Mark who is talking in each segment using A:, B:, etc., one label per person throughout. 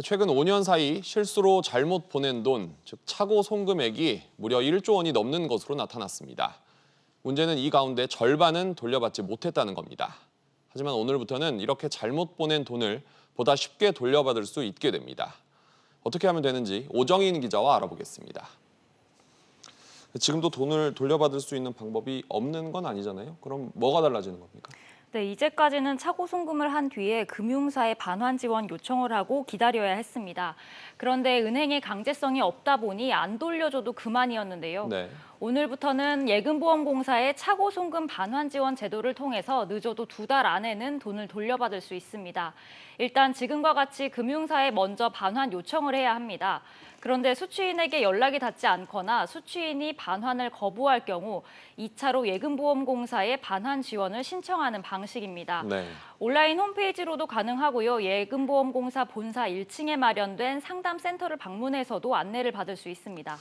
A: 최근 5년 사이 실수로 잘못 보낸 돈, 즉 차고 송금액이 무려 1조 원이 넘는 것으로 나타났습니다. 문제는 이 가운데 절반은 돌려받지 못했다는 겁니다. 하지만 오늘부터는 이렇게 잘못 보낸 돈을 보다 쉽게 돌려받을 수 있게 됩니다. 어떻게 하면 되는지 오정인 기자와 알아보겠습니다. 지금도 돈을 돌려받을 수 있는 방법이 없는 건 아니잖아요. 그럼 뭐가 달라지는 겁니까?
B: 네, 이제까지는 차고 송금을 한 뒤에 금융사에 반환 지원 요청을 하고 기다려야 했습니다. 그런데 은행의 강제성이 없다 보니 안 돌려줘도 그만이었는데요.
A: 네.
B: 오늘부터는 예금보험공사의 차고 송금 반환 지원 제도를 통해서 늦어도 2달 안에는 돈을 돌려받을 수 있습니다. 일단 지금과 같이 금융사에 먼저 반환 요청을 해야 합니다. 그런데 수취인에게 연락이 닿지 않거나 수취인이 반환을 거부할 경우 2차로 예금보험공사에 반환 지원을 신청하는 방식입니다.
A: 네.
B: 온라인 홈페이지로도 가능하고요. 예금보험공사 본사 1층에 마련된 상담센터를 방문해서도 안내를 받을 수 있습니다.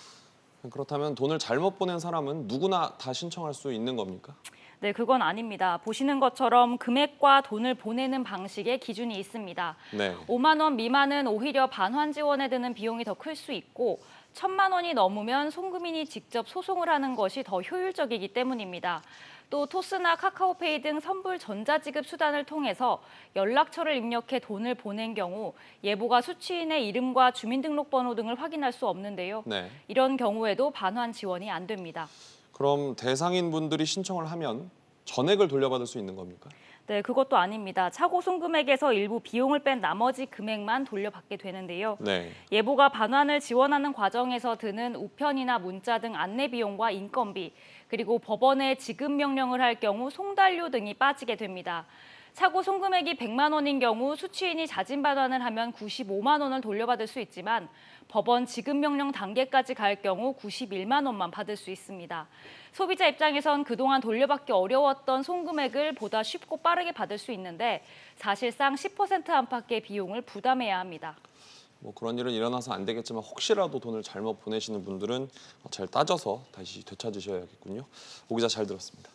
A: 그렇다면 돈을 잘못 보낸 사람은 누구나 다 신청할 수 있는 겁니까?
B: 네, 그건 아닙니다. 보시는 것처럼 금액과 돈을 보내는 방식에 기준이 있습니다.
A: 네.
B: 5만 원 미만은 오히려 반환 지원에 드는 비용이 더 클 수 있고 1,000만 원이 넘으면 송금인이 직접 소송을 하는 것이 더 효율적이기 때문입니다. 또 토스나 카카오페이 등 선불 전자지급 수단을 통해서 연락처를 입력해 돈을 보낸 경우 예보가 수취인의 이름과 주민등록번호 등을 확인할 수 없는데요.
A: 네.
B: 이런 경우에도 반환 지원이 안 됩니다.
A: 그럼 대상인 분들이 신청을 하면 전액을 돌려받을 수 있는 겁니까?
B: 네, 그것도 아닙니다. 차고 송금액에서 일부 비용을 뺀 나머지 금액만 돌려받게 되는데요.
A: 네.
B: 예보가 반환을 지원하는 과정에서 드는 우편이나 문자 등 안내 비용과 인건비, 그리고 법원에 지급 명령을 할 경우 송달료 등이 빠지게 됩니다. 차고 송금액이 100만 원인 경우 수취인이 자진 반환을 하면 95만 원을 돌려받을 수 있지만 법원 지급 명령 단계까지 갈 경우 91만 원만 받을 수 있습니다. 소비자 입장에선 그동안 돌려받기 어려웠던 송금액을 보다 쉽고 빠르게 받을 수 있는데 사실상 10% 안팎의 비용을 부담해야 합니다.
A: 그런 일은 일어나서 안 되겠지만 혹시라도 돈을 잘못 보내시는 분들은 잘 따져서 다시 되찾으셔야겠군요. 오 기자 잘 들었습니다.